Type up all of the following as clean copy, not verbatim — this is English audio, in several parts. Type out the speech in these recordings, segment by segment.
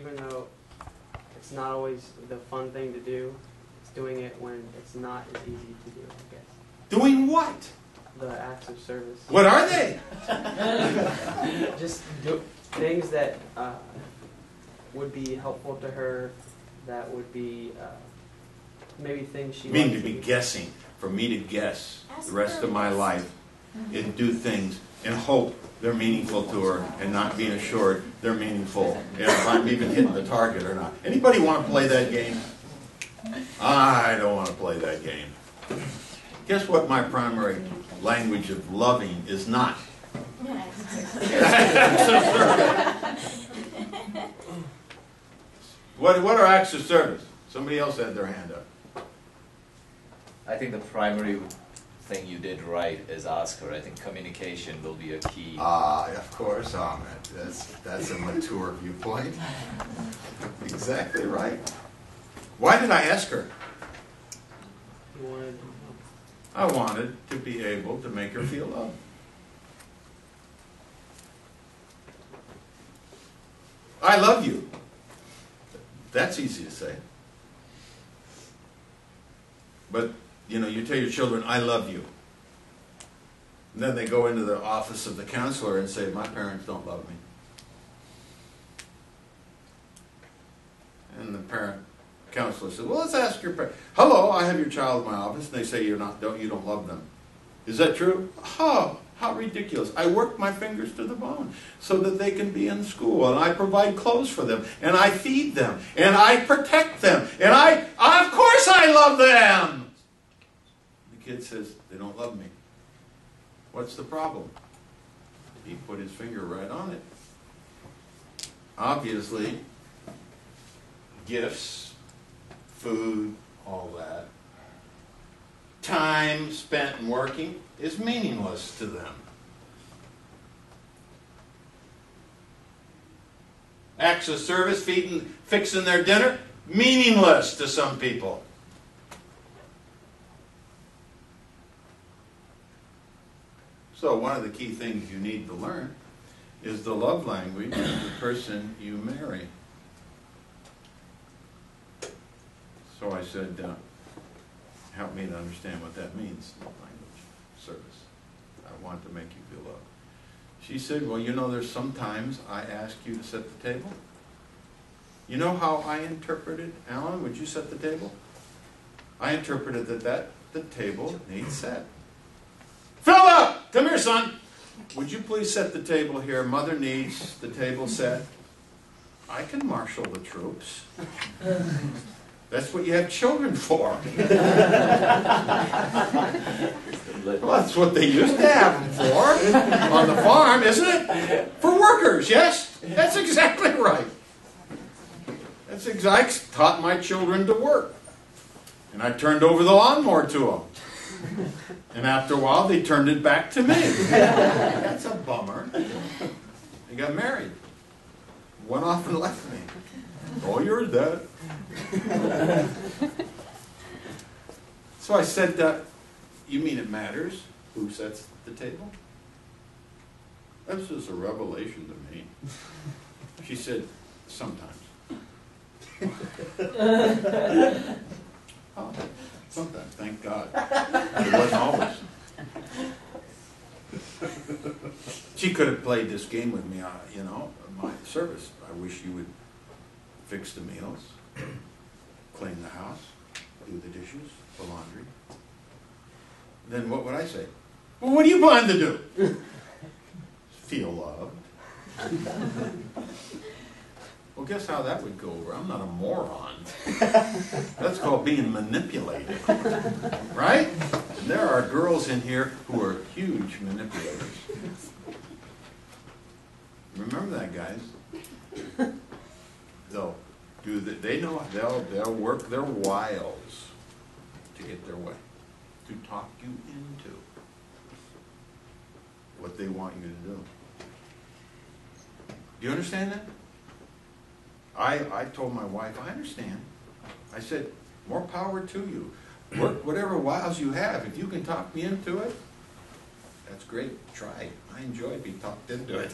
even though it's not always the fun thing to do, it's doing it when it's not as easy to do, I guess. Doing what? The acts of service. What are they? Just things that would be helpful to her, that would be maybe things she You mean likes to be do. guessing, for me to guess the rest of my life and do things and hope they're meaningful to her and not being assured they're meaningful and if I'm even hitting the target or not. Anybody want to play that game? I don't want to play that game. Guess what my primary language of loving is not? What are acts of service? Somebody else had their hand up. I think the primary thing you did right is ask her. I think communication will be a key. Of course, Ahmed. That's a mature viewpoint. Exactly right. Why did I ask her? You wanted I wanted to be able to make her feel loved. I love you. That's easy to say. But, you know, you tell your children, I love you. And then they go into the office of the counselor and say, my parents don't love me. And the counselor says, well, let's ask your parents. Hello, I have your child in my office. And they say you don't love them. Is that true? Oh, how ridiculous. I work my fingers to the bone so that they can be in school. And I provide clothes for them. And I feed them. And I protect them. And of course I love them. The kid says, they don't love me. What's the problem? He put his finger right on it. Obviously, gifts, food, all that, time spent working is meaningless to them. Acts of service, fixing their dinner, meaningless to some people. So one of the key things you need to learn is the love language of the person you marry. So I said, help me to understand what that means, love language, service. I want to make you feel loved. She said, well, you know, there's sometimes I ask you to set the table. You know how I interpreted, Alan, would you set the table? I interpreted that the table needs set. Philip! Come here, son. Would you please set the table here? Mother needs the table set. I can marshal the troops. That's what you have children for. Well, that's what they used to have them for on the farm, isn't it? For workers, yes? That's exactly right. I taught my children to work. And I turned over the lawnmower to them. And after a while, they turned it back to me. That's a bummer. They got married. Went off and left me. Oh, you're dead. So I said, you mean it matters who sets the table? That's just a revelation to me. She said, sometimes. Oh, sometimes, thank God. It wasn't always. She could have played this game with me, you know, my service. I wish you would fix the meals, clean the house, do the dishes, the laundry. Then what would I say? Well, what do you plan to do? Feel loved. Well, guess how that would go over? I'm not a moron. That's called being manipulated. Right? And there are girls in here who are huge manipulators. Remember that, guys. They'll work their wiles to get their way, to talk you into what they want you to do. Do you understand that? I told my wife, I understand. I said, more power to you. Work whatever wiles you have. If you can talk me into it, that's great. Try. I enjoy being talked into it.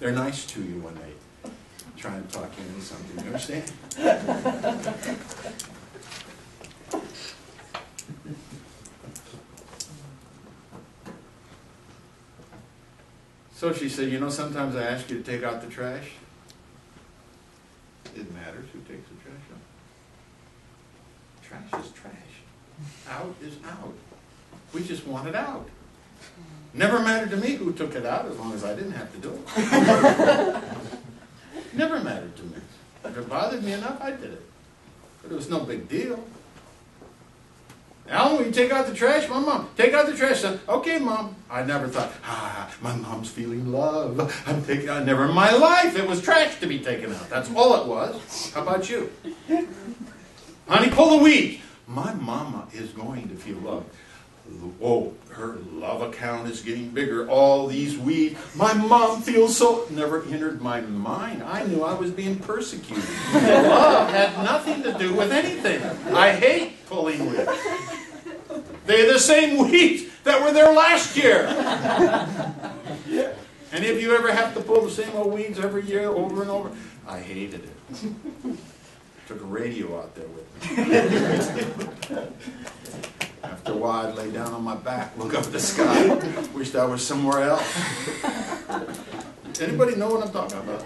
They're nice to you when they try and talk you into something. You understand? So she said, you know, sometimes I ask you to take out the trash. It matters who takes the trash out. Trash is trash. Out is out. We just want it out. Never mattered to me who took it out as long as I didn't have to do it. Never mattered to me. If it bothered me enough, I did it. But it was no big deal. Alan, will you take out the trash? My mom, take out the trash, son. Okay, Mom. I never thought, my mom's feeling love. I'm taking out. Never in my life. It was trash to be taken out. That's all it was. How about you? Honey, pull the weeds. My mama is going to feel loved. Oh, her love account is getting bigger. All these weeds. My mom feels so... Never entered my mind. I knew I was being persecuted. Love had nothing to do with anything. I hate pulling weeds. They're the same weeds that were there last year. And if you ever have to pull the same old weeds every year over and over, I hated it. Took a radio out there with me. After a while, I'd lay down on my back, look up at the sky, wished I was somewhere else. Anybody know what I'm talking about?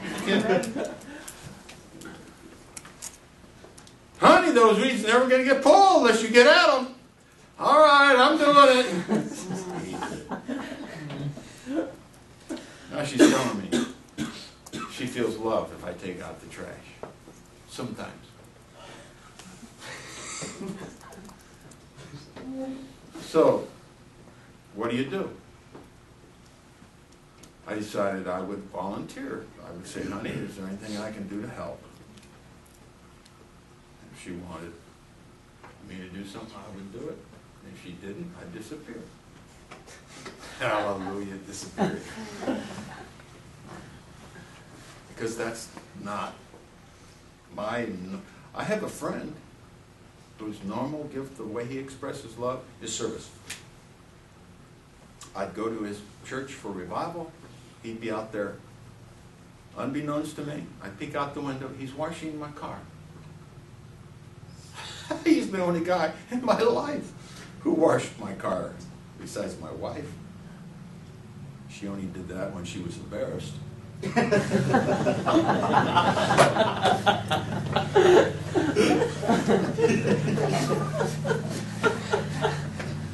Honey, those weeds are never going to get pulled unless you get at them. All right, I'm doing it. Now she's telling me she feels loved if I take out the trash. Sometimes. So, what do? I decided I would volunteer. I would say, honey, is there anything I can do to help? If she wanted me to do something, I would do it. If she didn't, I'd disappear. Hallelujah, disappear. Because that's not my... I have a friend whose normal gift, the way he expresses love, is service. I'd go to his church for revival. He'd be out there, unbeknownst to me. I'd peek out the window. He's washing my car. He's the only guy in my life who washed my car, besides my wife. She only did that when she was embarrassed.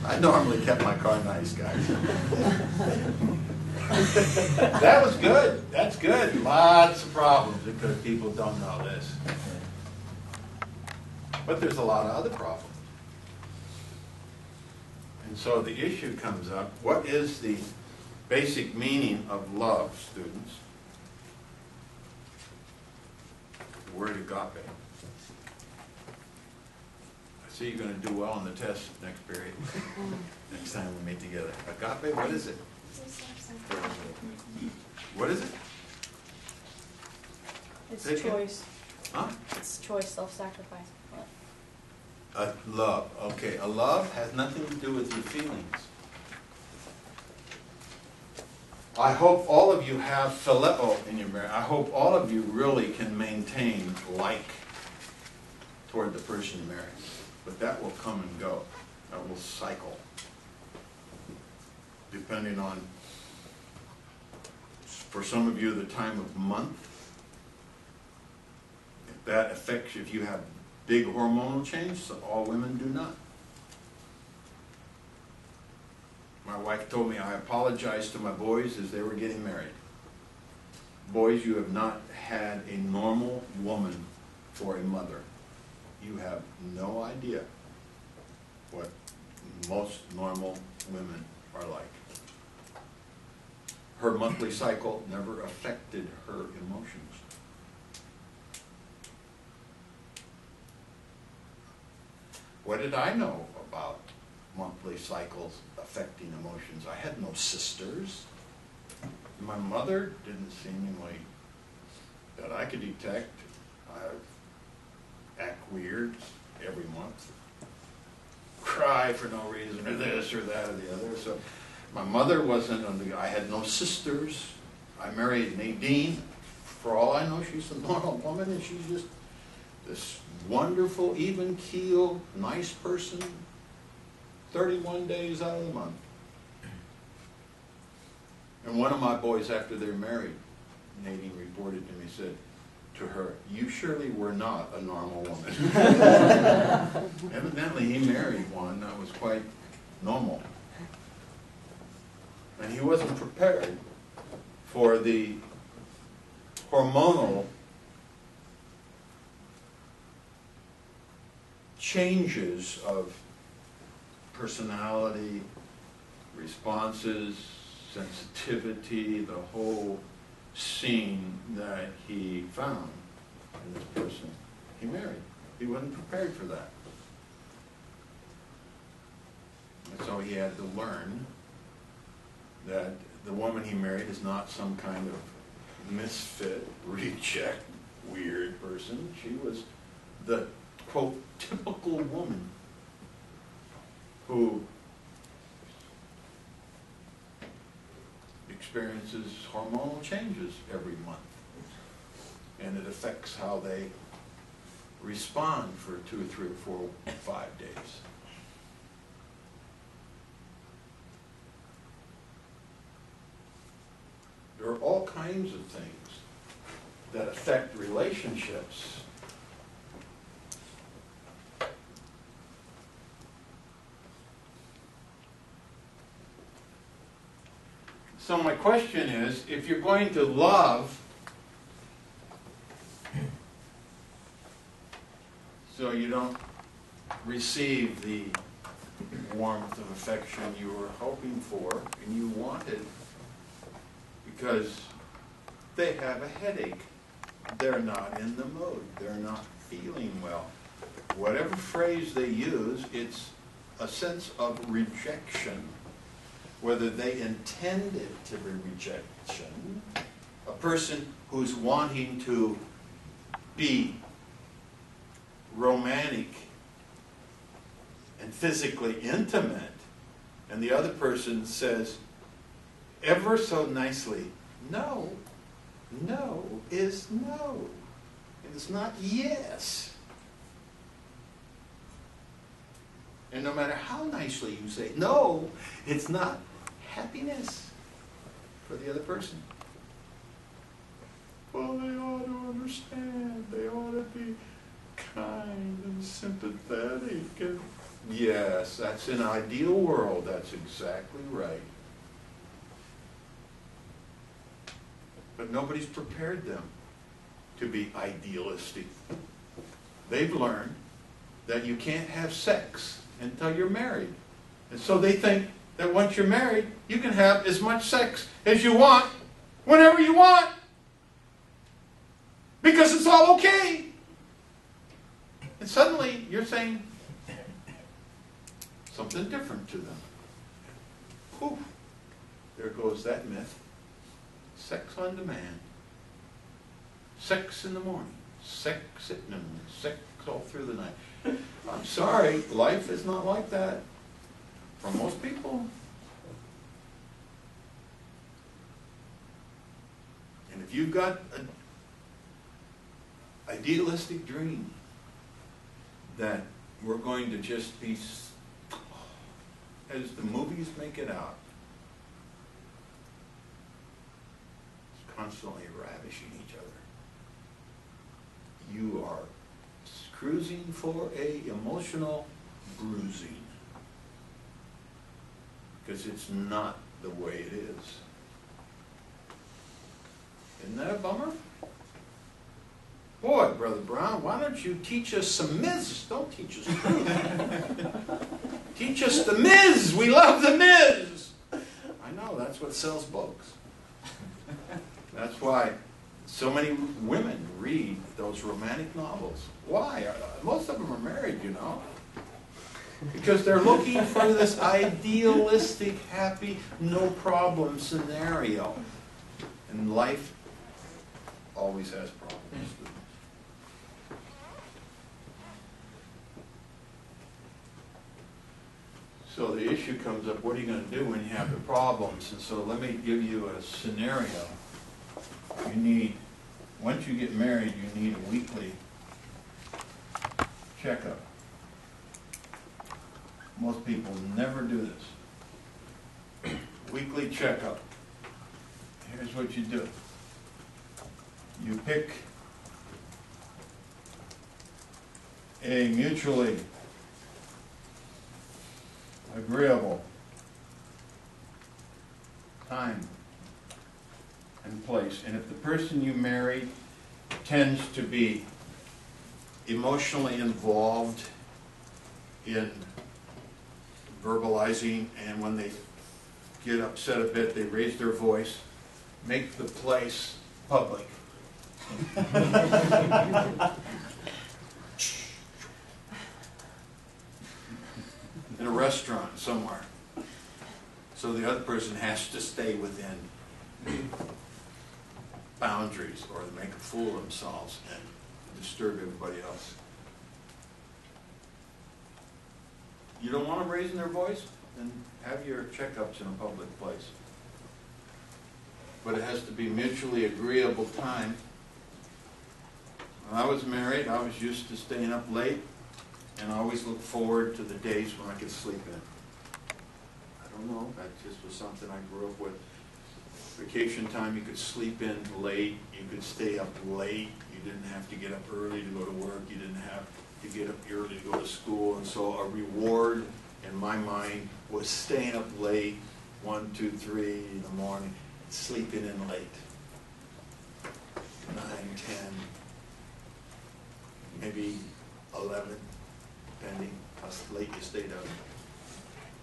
I normally kept my car nice, guys. That was good. That's good. Lots of problems because people don't know this. But there's a lot of other problems. And so the issue comes up, what is the basic meaning of love, students? The word agape. I see you're going to do well on the test next period. Next time we meet together. Agape, what is it? What is it? It's Say it again. choice. Huh? It's choice, self-sacrifice. A love. Okay, a love has nothing to do with your feelings. I hope all of you have phileo in your marriage. I hope all of you really can maintain like toward the person you marry. But that will come and go. That will cycle. Depending on, for some of you, the time of month. If that affects you, if you have big hormonal change, so all women do not. My wife told me I apologized to my boys as they were getting married. Boys, you have not had a normal woman for a mother. You have no idea what most normal women are like. Her monthly cycle never affected her emotions. What did I know about monthly cycles affecting emotions? I had no sisters. My mother didn't seemingly, that I could detect, act weird every month. Cry for no reason, or this or that or the other. So my mother wasn't, I had no sisters. I married Nadine. For all I know, she's a normal woman, and she's just this wonderful, even-keeled, nice person, 31 days out of the month. And one of my boys, after they're married, Nadine reported to me, said to her, "You surely were not a normal woman." Evidently, he married one that was quite normal. And he wasn't prepared for the hormonal changes of personality, responses, sensitivity, the whole scene that he found in this person he married. He wasn't prepared for that. And so he had to learn that the woman he married is not some kind of misfit, reject, weird person. She was the, quote, typical woman who experiences hormonal changes every month. And it affects how they respond for 2 or 3 or 4 or 5 days. There are all kinds of things that affect relationships. So my question is, if you're going to love, so you don't receive the warmth of affection you were hoping for and you wanted, because they have a headache, they're not in the mood, they're not feeling well. Whatever phrase they use, it's a sense of rejection. Whether they intend it to be rejection, a person who's wanting to be romantic and physically intimate, and the other person says ever so nicely, no, no is no. It's not yes. And no matter how nicely you say no, it's not happiness for the other person. Well, they ought to understand. They ought to be kind and sympathetic. And yes, that's in an ideal world. That's exactly right. But nobody's prepared them to be idealistic. They've learned that you can't have sex until you're married. And so they think that once you're married, you can have as much sex as you want, whenever you want, because it's all okay. And suddenly you're saying something different to them. Whew, there goes that myth. Sex on demand. Sex in the morning. Sex at noon. Sex all through the night. I'm sorry, life is not like that for most people. And if you've got an idealistic dream that we're going to just be, as the movies make it out, constantly ravishing each other, you are cruising for a emotional bruising, because it's not the way it is. Isn't that a bummer? Boy, Brother Brown, why don't you teach us some Miz? Don't teach us truth. Teach us the Miz. We love the Miz. I know, that's what sells books. That's why so many women read those romantic novels. Why? Most of them are married, you know. Because they're looking for this idealistic, happy, no problem scenario. And life always has problems. So the issue comes up, what are you going to do when you have the problems? And so let me give you a scenario. you need, once you get married, you need a weekly checkup. Most people never do this. Weekly checkup. Here's what you do. You pick a mutually agreeable time and place. And if the person you marry tends to be emotionally involved in verbalizing, and when they get upset a bit, they raise their voice, make the place public. In a restaurant somewhere. So the other person has to stay within boundaries, or they make a fool of themselves and disturb everybody else. You don't want them raising their voice? Then have your checkups in a public place. But it has to be mutually agreeable time. When I was married, I was used to staying up late, and I always looked forward to the days when I could sleep in. I don't know, that just was something I grew up with. Vacation time, you could sleep in late, you could stay up late, you didn't have to get up early to go to work, you didn't have to get up early to go to school, and so a reward in my mind was staying up late, 1, 2, 3 in the morning, sleeping in late. 9, 10, maybe 11, depending how late you stayed up.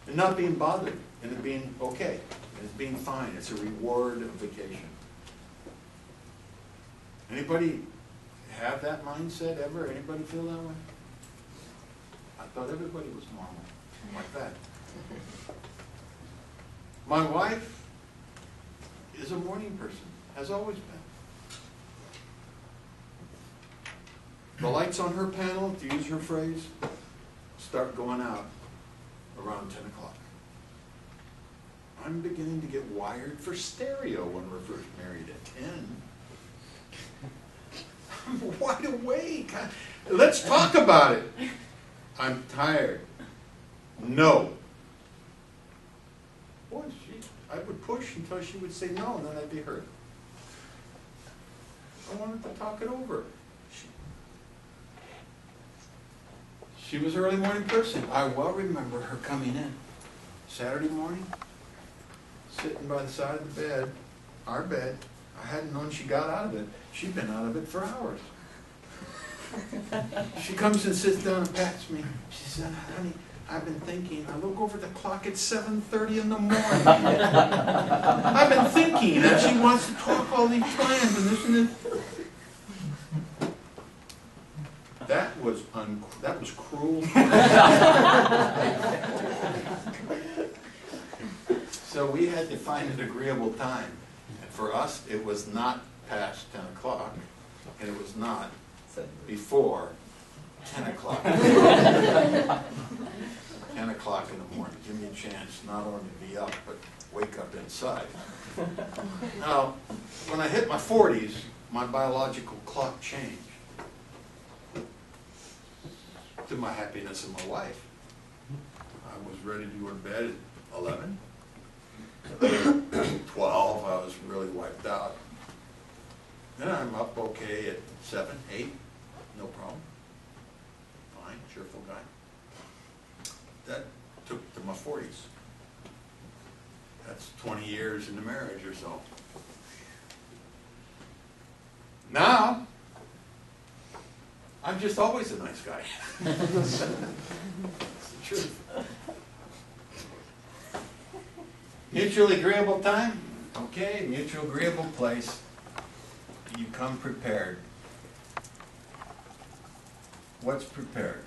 And not being bothered, and it being okay, and it being fine. It's a reward of vacation. Anybody have that mindset ever? Anybody feel that way? I thought everybody was normal, like that. My wife is a morning person, has always been. The lights on her panel, to use her phrase, start going out around 10 o'clock. I'm beginning to get wired for stereo when we're first married at 10. I'm wide awake. Let's talk about it. I'm tired. No. Boy, I would push until she would say no, and then I'd be hurt. I wanted to talk it over. She was an early morning person. I well remember her coming in Saturday morning, sitting by the side of the bed, our bed. I hadn't known she got out of it. She'd been out of it for hours. She comes and sits down and pats me. She said, honey, I've been thinking. I look over the clock, it's 7:30 in the morning. I've been thinking, and she wants to talk all these plans and this and this. That was cruel. So we had to find an agreeable time. And for us, it was not past 10 o'clock, and it was not before 10 o'clock. 10 o'clock in the morning. Give me a chance not only to be up, but wake up inside. Now, when I hit my 40s, my biological clock changed. To my happiness and my wife. I was ready to go to bed at 11. 12, I was really wiped out. Then I'm up okay at 7, 8, no problem. Fine, cheerful guy. That took to my 40s. That's 20 years in the marriage or so. Now, I'm just always a nice guy. It's the truth. Mutually agreeable time? Okay, mutual agreeable place. You come prepared. What's prepared?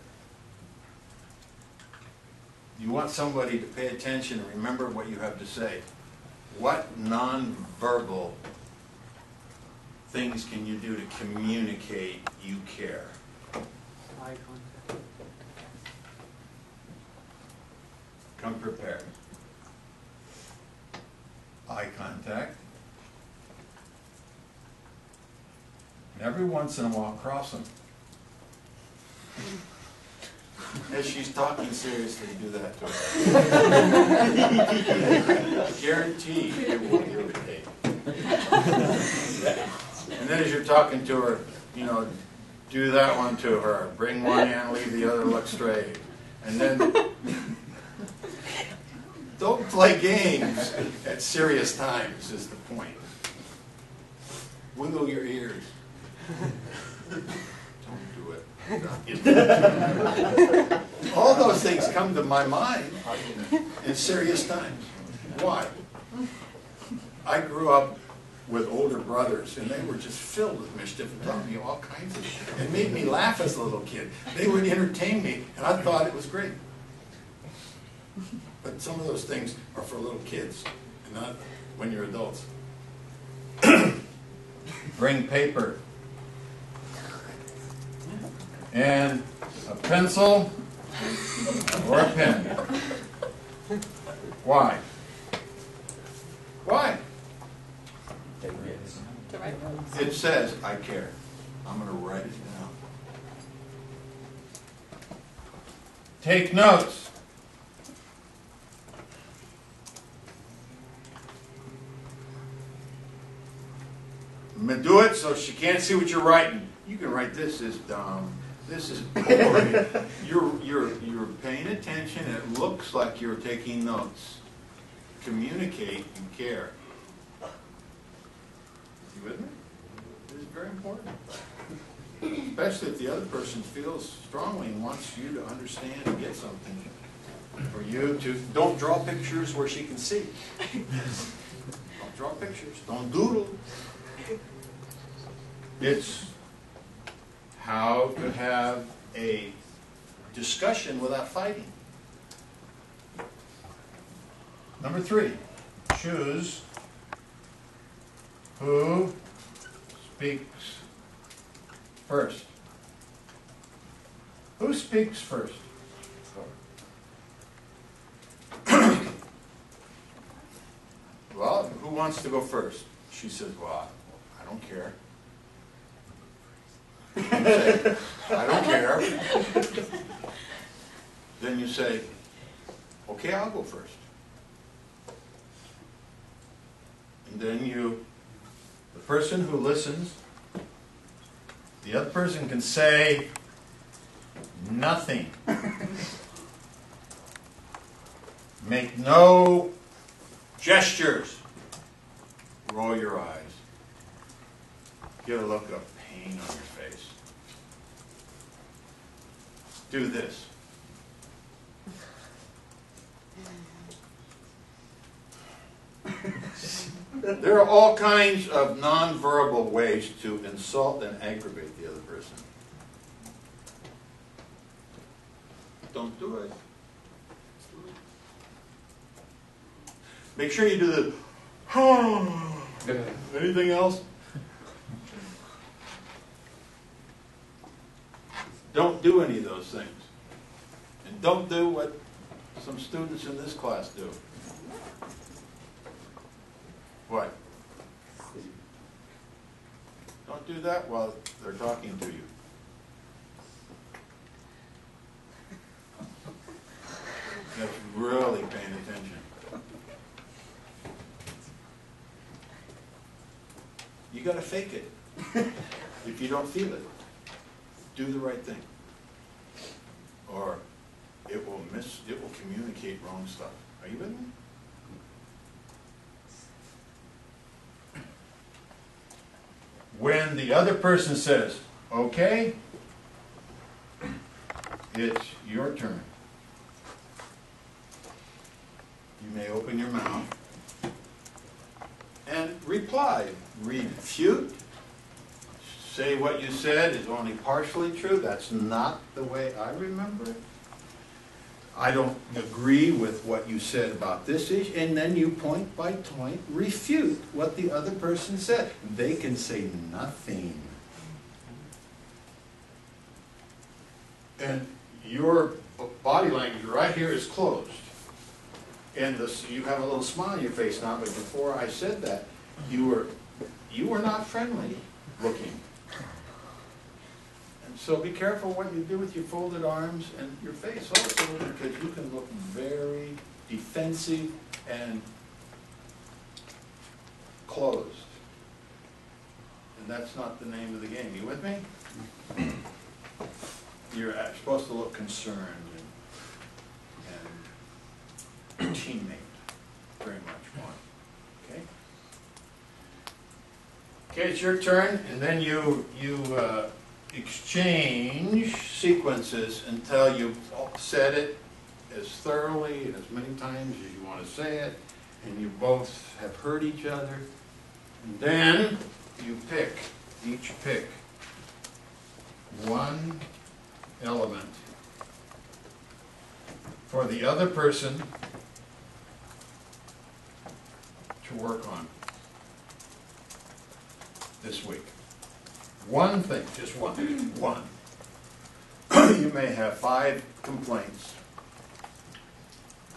You want somebody to pay attention and remember what you have to say. What non-verbal things can you do to communicate you care? Eye contact. Come prepared. Eye contact. every once in a while cross them. As she's talking seriously, do that to her. Guarantee it will irritate. And then as you're talking to her, you know, do that one to her. Bring one in, leave the other, look straight. And then don't play games at serious times is the point. Wiggle your ears. Don't do it. All those things come to my mind in serious times. Why? I grew up with older brothers, and they were just filled with mischief and taught me all kinds of shit. It made me laugh as a little kid. They would entertain me, and I thought it was great. But some of those things are for little kids, and not when you're adults. Bring paper and a pencil or a pen. Why? Why? It says, I care. I'm going to write it down. Take notes. Do it so she can't see what you're writing. You can write, this is dumb. This is boring. You're paying attention. It looks like you're taking notes. Communicate and care. You with me? This is very important. Especially if the other person feels strongly and wants you to understand and get something. For you to, don't draw pictures where she can see. Don't draw pictures. Don't doodle. It's how to have a discussion without fighting. Number 3, choose who speaks first. Who speaks first? Well, who wants to go first? She says, well, I don't care. You say, I don't care. Then you say, okay, I'll go first. And then the person who listens, the other person can say nothing. Make no gestures. Roll your eyes. Get a look of pain on your face. Do this. There are all kinds of nonverbal ways to insult and aggravate the other person. Don't do it. Make sure you do the anything else? Don't do any of those things. And don't do what some students in this class do. What? Don't do that while they're talking to you. That's really paying attention. You got to fake it. If you don't feel it, do the right thing. Or it will communicate wrong stuff. Are you with me? When the other person says, okay, it's your turn. You may open your mouth and reply. Refute. Say what you said is only partially true. That's not the way I remember it. I don't agree with what you said about this issue. And then you point by point refute what the other person said. They can say nothing. And your body language right here is closed. And you have a little smile on your face now, but before I said that, you were not friendly looking. So be careful what you do with your folded arms and your face also, because you can look very defensive and closed. And that's not the name of the game. You with me? You're supposed to look concerned and teammate, very much one. Okay? Okay, it's your turn, and then you exchange sequences until you've said it as thoroughly, as many times as you want to say it, and you both have heard each other. And then you each pick one element for the other person to work on this week. One thing, just one. One. You may have 5 complaints.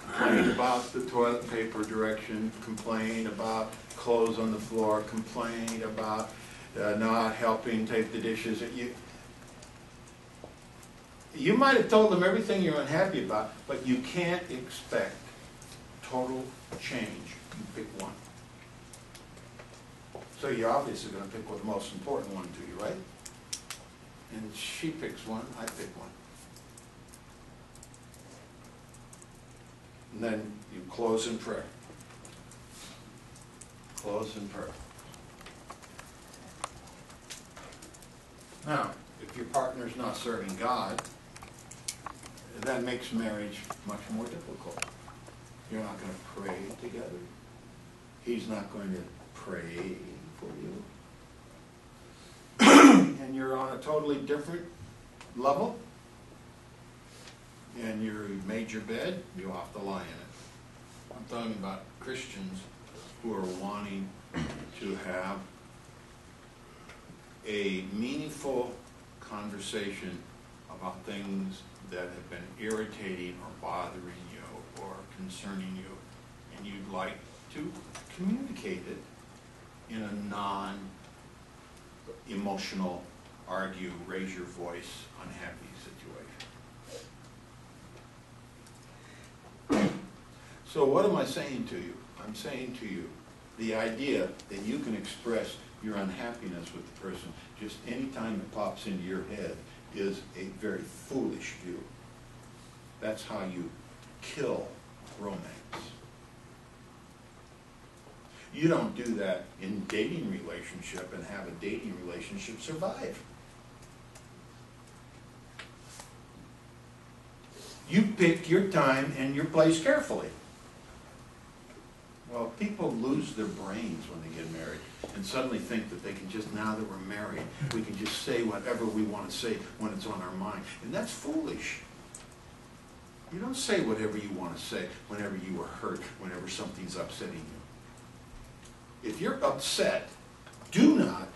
Complain about the toilet paper direction, complain about clothes on the floor, complain about not helping take the dishes. You might have told them everything you're unhappy about, but you can't expect total change. You pick one. So you're obviously going to pick the most important one to you, right? And she picks one, I pick one. And then you close in prayer. Close in prayer. Now, if your partner's not serving God, that makes marriage much more difficult. You're not going to pray together. He's not going to pray for you. And you're on a totally different level. And you made your bed, you have to lie in it. I'm talking about Christians who are wanting to have a meaningful conversation about things that have been irritating or bothering you or concerning you, and you'd like to communicate it in a non-emotional, argue, raise your voice, unhappy situation. So what am I saying to you? I'm saying to you the idea that you can express your unhappiness with the person just any time it pops into your head is a very foolish view. That's how you kill romance. You don't do that in dating relationship and have a dating relationship survive. You pick your time and your place carefully. Well, people lose their brains when they get married and suddenly think that they can just, now that we're married, we can just say whatever we want to say when it's on our mind. And that's foolish. You don't say whatever you want to say whenever you are hurt, whenever something's upsetting you. If you're upset, do not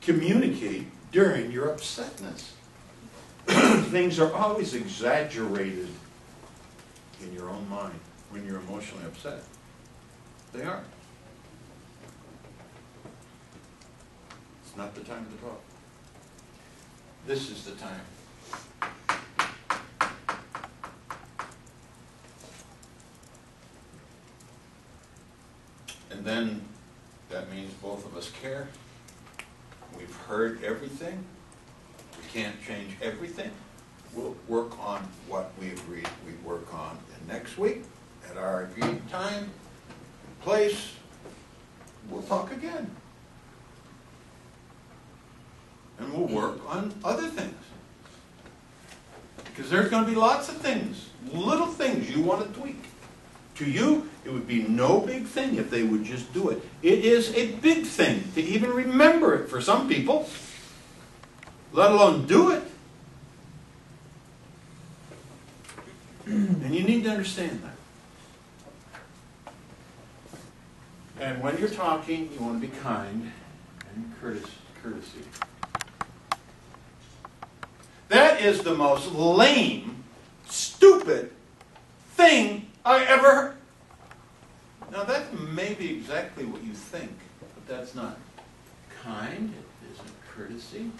communicate during your upsetness. Things are always exaggerated in your own mind when you're emotionally upset. They are. It's not the time to talk. This is the time. And then that means both of us care. We've heard everything. We can't change everything. We'll work on what we agreed we'd work on. And next week, at our agreed time, place, we'll talk again. And we'll work on other things. Because there's going to be lots of things, little things you want to tweak. To you, it would be no big thing if they would just do it. It is a big thing to even remember it for some people, let alone do it. And you need to understand that. And when you're talking, you want to be kind and courtesy. That is the most lame, stupid thing I ever heard. Now that may be exactly what you think, but that's not kind, it isn't courtesy,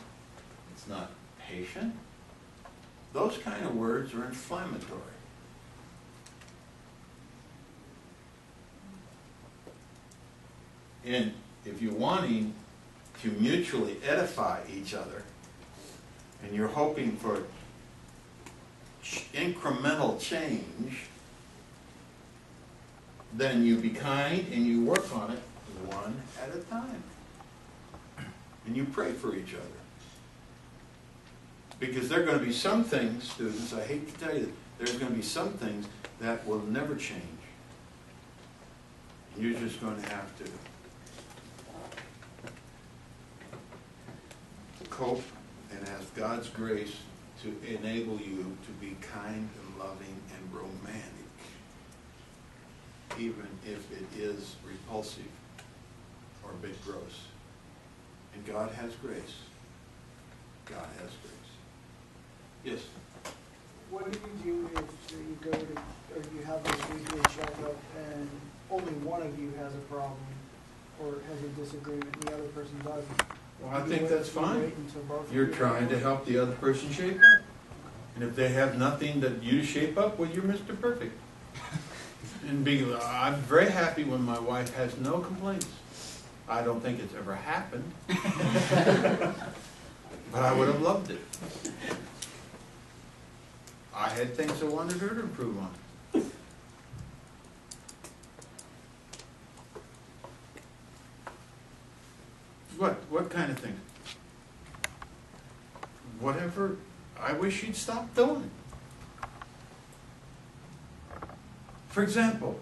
it's It's not patient. Those kind of words are inflammatory. And if you're wanting to mutually edify each other, and you're hoping for incremental change, then you be kind and you work on it one at a time. And you pray for each other. Because there are going to be some things, students, I hate to tell you, there's going to be some things that will never change. You're just going to have to cope and ask God's grace to enable you to be kind and loving and romantic, even if it is repulsive or a bit gross. And God has grace. God has grace. Yes? What do you do if you go to, or you have a weekly checkup and only one of you has a problem or has a disagreement and the other person doesn't? Well, I Do you think wait- that's do you fine. wait until both of You're you trying to are- help the other person shape up. And if they have nothing that you to shape up, well, you're Mr. Perfect. And I'm very happy when my wife has no complaints. I don't think it's ever happened. But I would have loved it. I had things I wanted her to improve on. What kind of thing? Whatever I wish she'd stop doing. For example,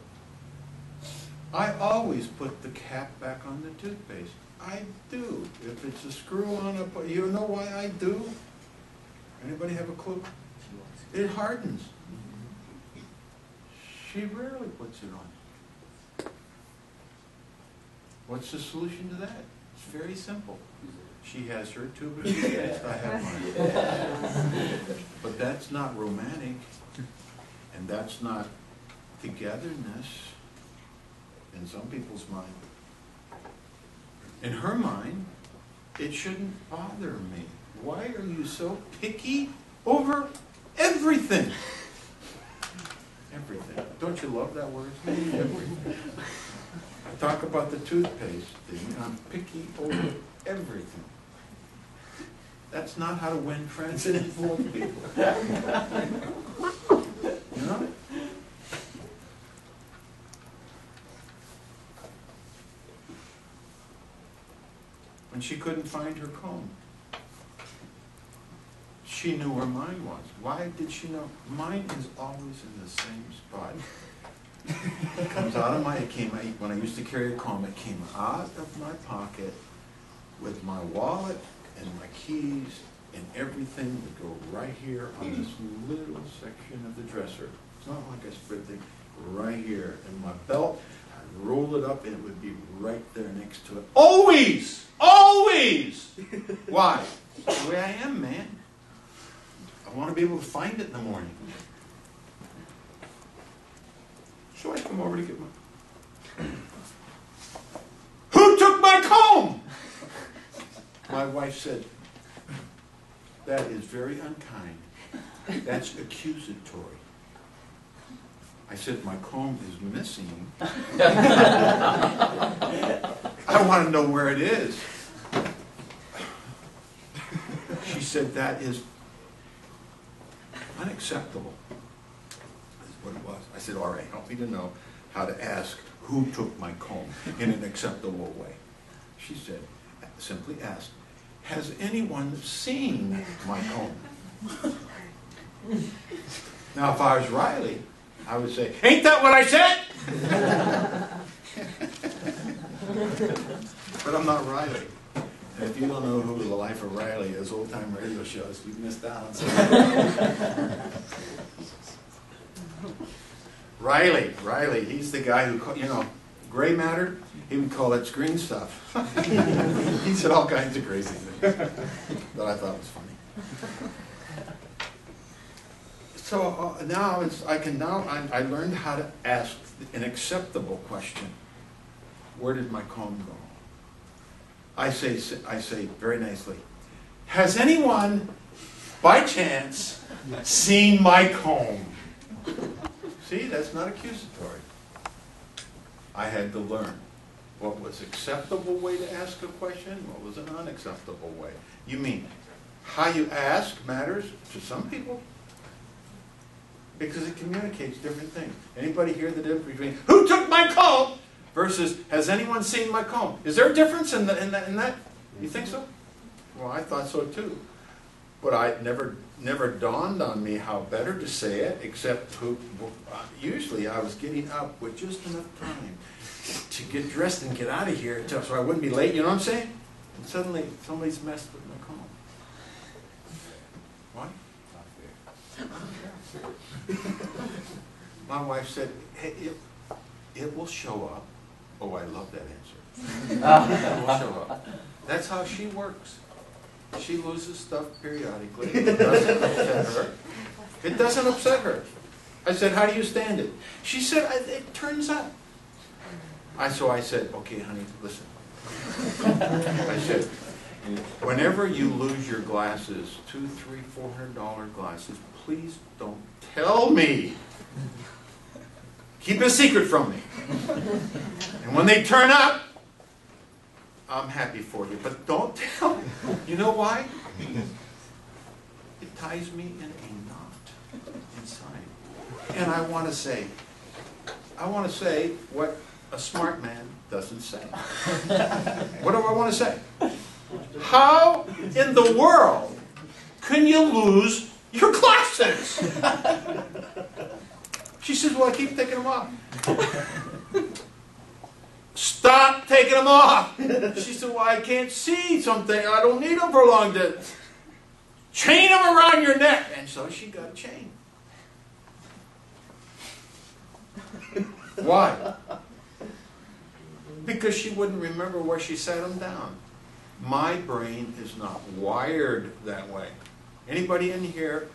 I always put the cap back on the toothpaste. I do. If it's a screw on a, you know why I do? Anybody have a clue? It hardens. She rarely puts it on. What's the solution to that? It's very simple. She has her tube of toothpaste, I have mine. But that's not romantic, and that's not togetherness in some people's mind. In her mind, it shouldn't bother me. Why are you so picky over everything? Everything. Don't you love that word? Everything. I talk about the toothpaste thing. I'm picky over everything. That's not how to win friends and influence people. You know? When she couldn't find her comb, she knew where mine was. Why did she know? Mine is always in the same spot. It comes out of when I used to carry a comb, it came out of my pocket with my wallet and my keys, and everything would go right here on this little section of the dresser. It's not like a spread thing, right here. And my belt, I'd roll it up and it would be right there next to it. Always! Always! Why? It's the way I am, man. I want to be able to find it in the morning. So I come over to get my... Who took my comb? My wife said, that is very unkind. That's accusatory. I said, my comb is missing. I want to know where it is. She said, that is unacceptable. That's what it was. I said, all right, help me to know how to ask who took my comb in an acceptable way. She said, simply ask, has anyone seen my comb? Now, if I was Riley, I would say, ain't that what I said? But I'm not Riley. And if you don't know who The Life of Riley is, old-time radio shows, you've missed out on something. Riley, he's the guy who, gray matter, he would call it green stuff. He said all kinds of crazy things that I thought was funny. So now I learned how to ask an acceptable question. Where did my comb go? I say very nicely, has anyone, by chance, seen my comb? See, that's not accusatory. I had to learn what was acceptable way to ask a question, what was an unacceptable way. You mean, how you ask matters to some people? Because it communicates different things. Anybody hear the difference between, who took my comb, versus, has anyone seen my comb? Is there a difference in that? You think so? Well, I thought so too. But it never dawned on me how better to say it, except usually I was getting up with just enough time to get dressed and get out of here so I wouldn't be late, you know what I'm saying? And suddenly somebody's messed with my comb. What? My wife said, hey, it will show up. Oh, I love that answer. It will show up. That's how she works. She loses stuff periodically. It doesn't upset her. It doesn't upset her. I said, how do you stand it? She said, it turns up. So I said, okay, honey, listen. I said, whenever you lose your glasses, $200, $300, $400 glasses, please don't tell me. Keep it a secret from me. And when they turn up, I'm happy for you, but don't tell me. You know why? It ties me in a knot inside. And I want to say what a smart man doesn't say. What do I want to say? How in the world can you lose your glasses? She says, well, I keep taking them off. Stop taking them off. She said, well, I can't see something. I don't need them for long to chain them around your neck. And so she got a chain. Why? Because she wouldn't remember where she set them down. My brain is not wired that way. Anybody in here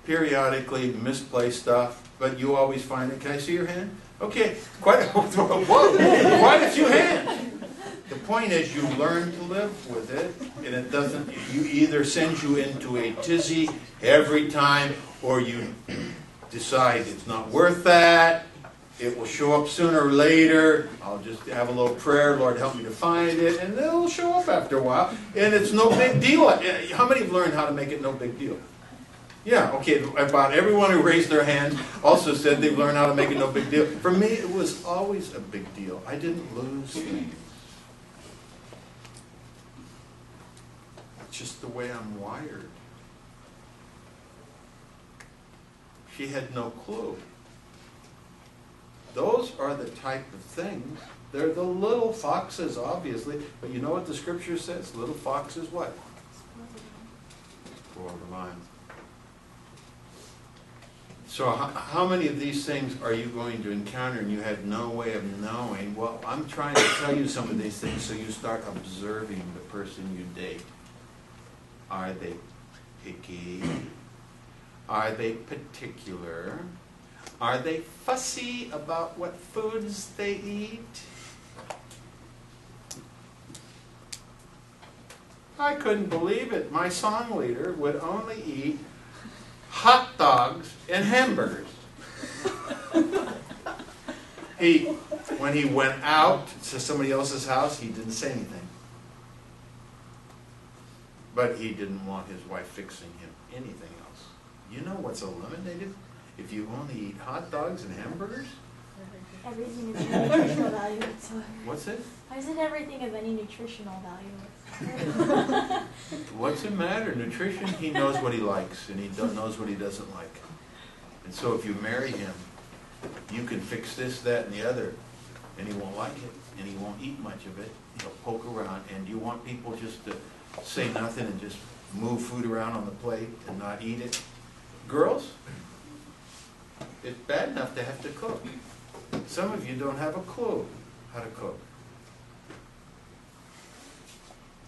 periodically misplace stuff, but you always find it? Can I see your hand? Okay, quite a few hands. The point is you learn to live with it, and it doesn't, you either sends you into a tizzy every time, or you decide it's not worth that, it will show up sooner or later, I'll just have a little prayer, Lord help me to find it, and it'll show up after a while, and it's no big deal. How many have learned how to make it no big deal? Yeah, okay, about everyone who raised their hand also said they've learned how to make it no big deal. For me, it was always a big deal. I didn't lose things. It's just the way I'm wired. She had no clue. Those are the type of things. They're the little foxes, obviously. But you know what the scripture says? Little foxes what? Spoil the vine. So how many of these things are you going to encounter and you had no way of knowing? Well, I'm trying to tell you some of these things so you start observing the person you date. Are they picky? Are they particular? Are they fussy about what foods they eat? I couldn't believe it. My song leader would only eat hot dogs and hamburgers. When he went out to somebody else's house, he didn't say anything. But he didn't want his wife fixing him anything else. You know what's eliminated if you only eat hot dogs and hamburgers? Everything is nutritional value. What's it? Why isn't everything of any nutritional value? What's it matter? Nutrition, he knows what he likes and he knows what he doesn't like. And so if you marry him, you can fix this, that, and the other, and he won't like it, and he won't eat much of it. He'll poke around, and you want people just to say nothing and just move food around on the plate and not eat it? Girls, it's bad enough to have to cook. Some of you don't have a clue how to cook.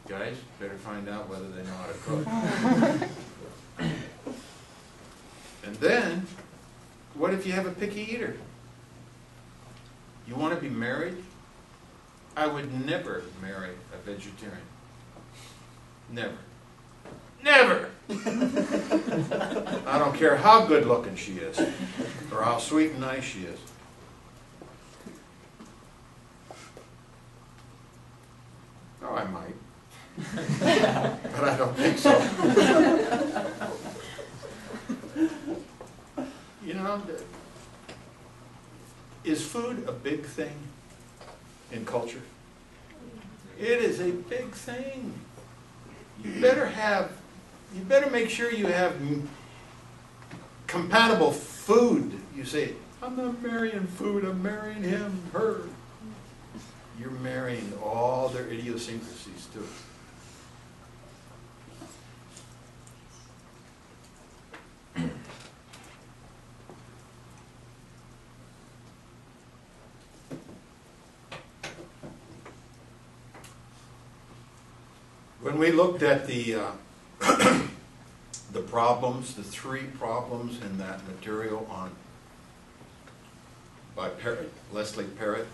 Guys, better find out whether they know how to cook. And then, what if you have a picky eater? You want to be married? I would never marry a vegetarian. Never. Never. I don't care how good looking she is, or how sweet and nice she is. Oh, I might. But I don't think so. You know, is food a big thing in culture? It is a big thing. You better make sure you have compatible food. You say, I'm not marrying food, I'm marrying him, her. You're marrying all their idiosyncrasies too. When we looked at the problems, the 3 problems in that material by Leslie Parrott,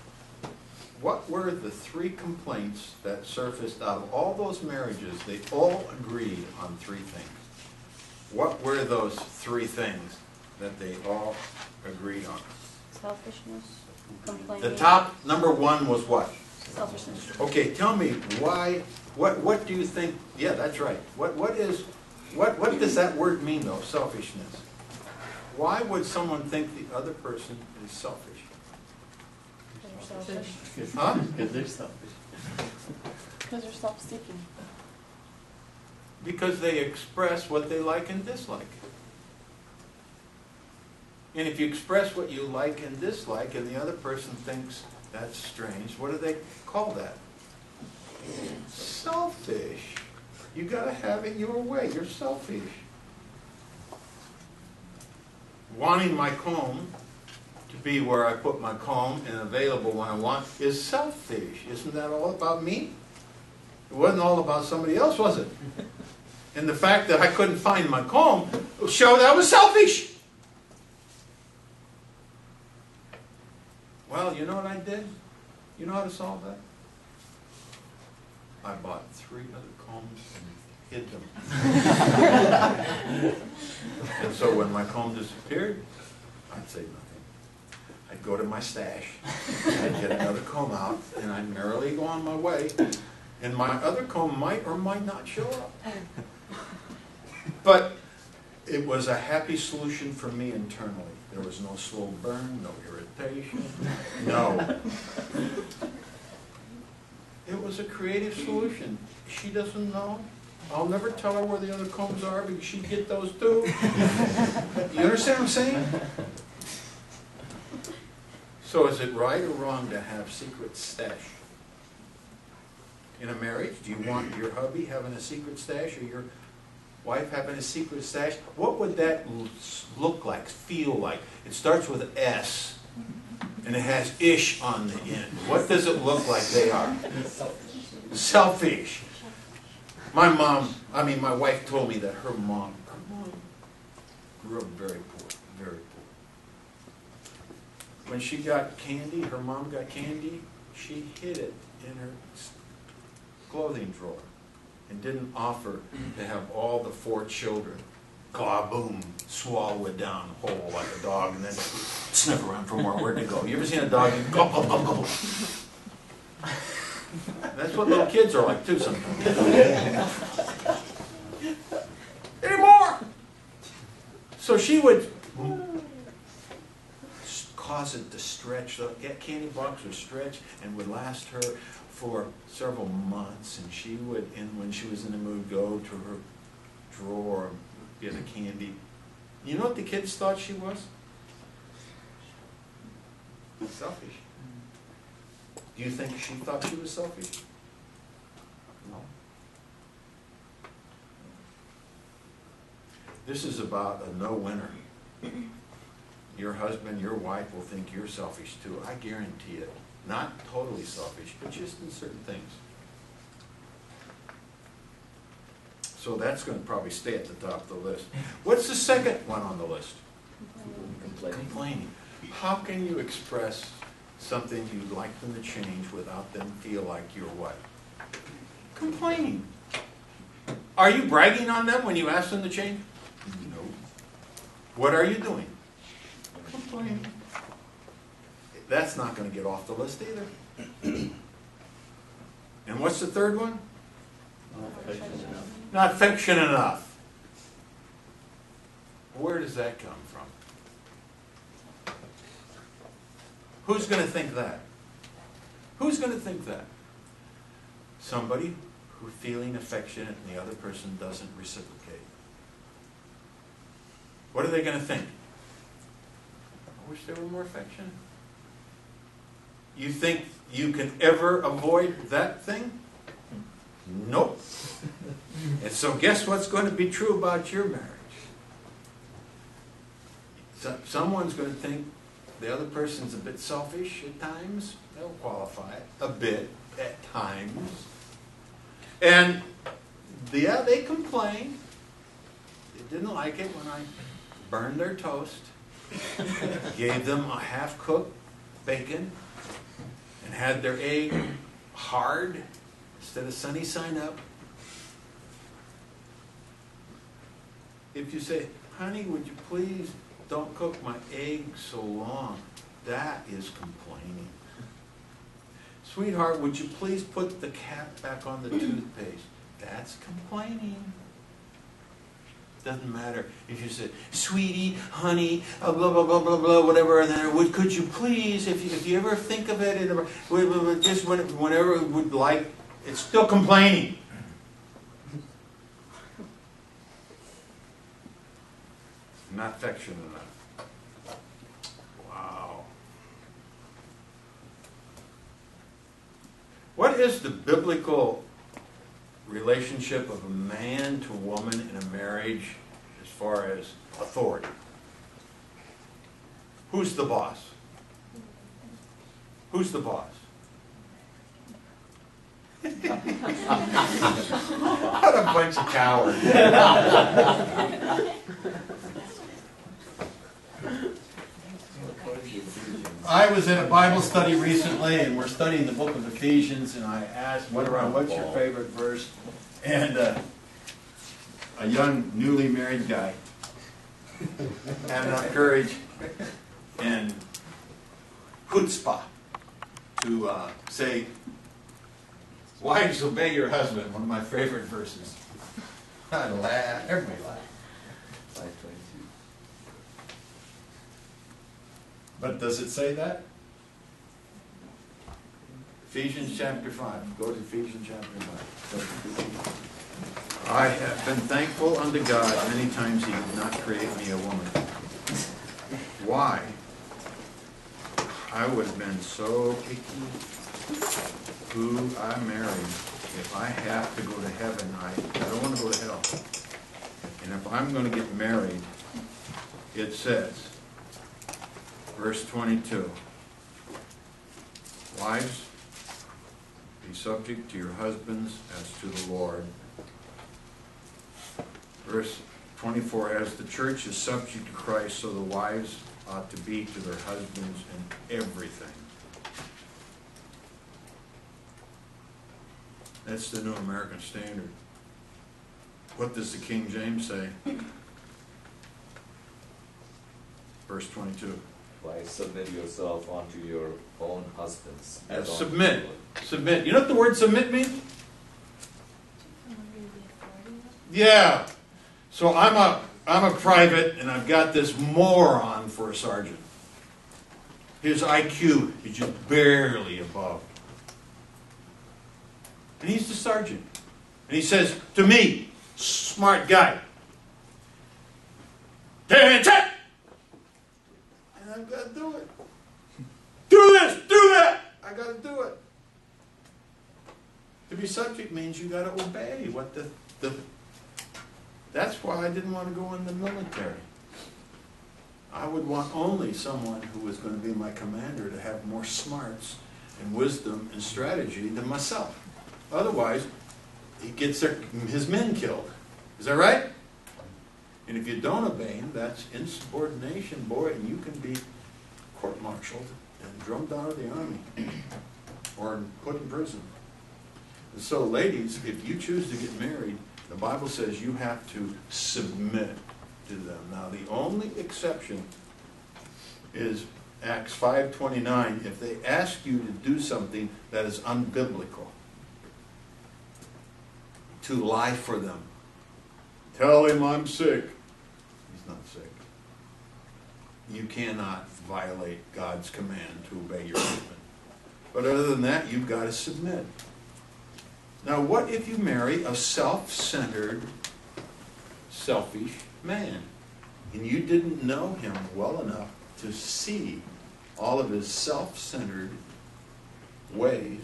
what were the 3 complaints that surfaced out of all those marriages? They all agreed on 3 things. What were those 3 things that they all agreed on? Selfishness, complaining. The top number 1 was what? Selfishness. Okay, tell me why. What do you think? Yeah, that's right. What does that word mean though? Selfishness. Why would someone think the other person is selfish? Because they're selfish. Huh? Because they're selfish. Because they're self-seeking. Because they express what they like and dislike. And if you express what you like and dislike, and the other person thinks that's strange, what do they call that? Selfish. You gotta have it your way. You're selfish. Wanting my comb to be where I put my comb and available when I want is selfish. Isn't that all about me? It wasn't all about somebody else, was it? And the fact that I couldn't find my comb showed I was selfish. Well, you know what I did? You know how to solve that? I bought 3 other combs and hid them. And so when my comb disappeared, I'd say nothing. I'd go to my stash, I'd get another comb out, and I'd merrily go on my way, and my other comb might or might not show up. But it was a happy solution for me internally. There was no slow burn, no irritation, no. It was a creative solution. She doesn't know. I'll never tell her where the other combs are because she'd get those too. You understand what I'm saying? So is it right or wrong to have secret stash? In a marriage, do you want your hubby having a secret stash or your wife having a secret stash? What would that look like, feel like? It starts with S. And it has ish on the end. What does it look like they are? Selfish. My wife told me that her mom grew up very poor, very poor. When she got candy, her mom got candy, she hid it in her clothing drawer and didn't offer to have all the 4 children boom, swallow it down whole like a dog and then sniff around for more where to go. You ever seen a dog? Go. That's what little kids are like too sometimes. Any more? So she would cause it to stretch. The candy box would stretch and would last her for several months. And she would, when she was in the mood, go to her drawer, get a candy. You know what the kids thought she was? Selfish. Do you think she thought she was selfish? No. This is about a no-winner. Your husband, your wife will think you're selfish too. I guarantee it. Not totally selfish, but just in certain things. So that's going to probably stay at the top of the list. What's the second one on the list? Complaining. How can you express something you'd like them to change without them feel like you're what? Complaining. Are you bragging on them when you ask them to change? No. What are you doing? Complaining. That's not going to get off the list either. And what's the third one? Not affectionate enough. Where does that come from? Who's going to think that? Who's going to think that? Somebody who's feeling affectionate and the other person doesn't reciprocate. What are they going to think? I wish they were more affectionate. You think you can ever avoid that thing? Nope. And so guess what's going to be true about your marriage? Someone's going to think the other person's a bit selfish at times. They'll qualify it a bit at times. And yeah, they complain. They didn't like it when I burned their toast, gave them a half-cooked bacon, and had their egg hard instead of sunny side up. If you say, honey, would you please don't cook my eggs so long, that is complaining. Sweetheart, would you please put the cap back on the toothpaste? That's complaining. Doesn't matter if you say, sweetie, honey, blah, blah, blah, blah, blah, whatever, and then, could you please, if you ever think of it, just whenever it would like, it's still complaining. Not affectionate enough. Wow. What is the biblical relationship of a man to a woman in a marriage as far as authority? Who's the boss? Who's the boss? What a bunch of cowards. I was in a Bible study recently, and we're studying the book of Ephesians, and I asked, what's your favorite verse? And a young, newly married guy had enough courage and chutzpah to say, wives, obey your husband, one of my favorite verses. I laughed, everybody laughed. 5:22. But does it say that? Ephesians chapter 5. Go to Ephesians chapter 5. I have been thankful unto God many times He did not create me a woman. Why? I would have been so picky who I married. If I have to go to heaven, I don't want to go to hell. And if I'm going to get married, it says, verse 22, wives, be subject to your husbands as to the Lord. Verse 24, as the church is subject to Christ, so the wives ought to be to their husbands in everything. That's the New American Standard. What does the King James say? Verse 22. Wives, submit yourself unto your own husbands. Yes, as unto submit. the Lord. Submit. You know what the word submit means? Yeah. So I'm a private, and I've got this moron for a sergeant. His IQ is just barely above. And he's the sergeant. And he says to me, smart guy, attention! And I've got to do it. Do this, do that! I got to do it. To be subject means you got to obey what the that's why I didn't want to go in the military. I would want only someone who was going to be my commander to have more smarts and wisdom and strategy than myself. Otherwise, he gets his men killed. Is that right? And if you don't obey him, that's insubordination, boy, and you can be court-martialed and drummed out of the army or put in prison. And so, ladies, if you choose to get married, The Bible says you have to submit to them. Now, the only exception is Acts 5:29, if they ask you to do something that is unbiblical, to lie for them. Tell him I'm sick. He's not sick. You cannot violate God's command to obey your husband. But other than that, you've got to submit. Now, what if you marry a self-centered, selfish man, and you didn't know him well enough to see all of his self-centered ways?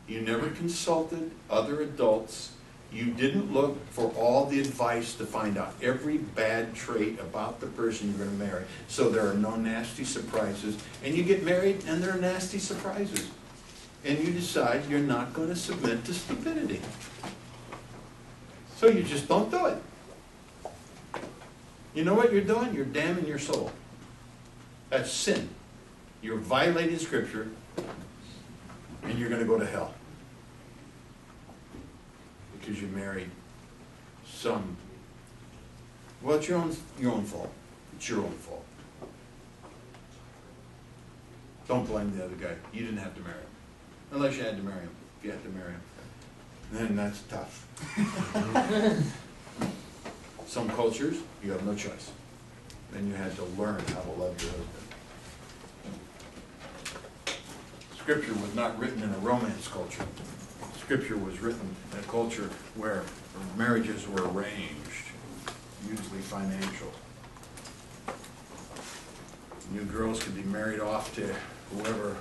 You never consulted other adults. You didn't look for all the advice to find out every bad trait about the person you're going to marry, so there are no nasty surprises. And you get married and there are nasty surprises. And you decide you're not going to submit to stupidity. So you just don't do it. You know what you're doing? You're damning your soul. That's sin. You're violating Scripture, and you're going to go to hell. Because you married some... Well, it's your own fault. It's your own fault. Don't blame the other guy. You didn't have to marry him. Unless you had to marry him. If you had to marry him, then that's tough. Some cultures, you have no choice. Then you had to learn how to love your husband. Scripture was not written in a romance culture. Scripture was written in a culture where marriages were arranged, usually financial. New girls could be married off to whoever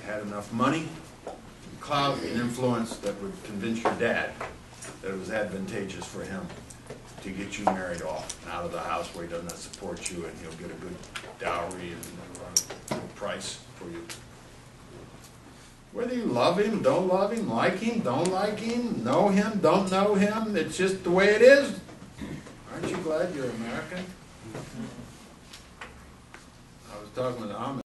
had enough money, clout, and influence that would convince your dad that it was advantageous for him to get you married off and out of the house where he doesn't support you, and he'll get a good dowry and a price for you. Whether you love him, don't love him, like him, don't like him, know him, don't know him, it's just the way it is. Aren't you glad you're American? I was talking with Ahmed.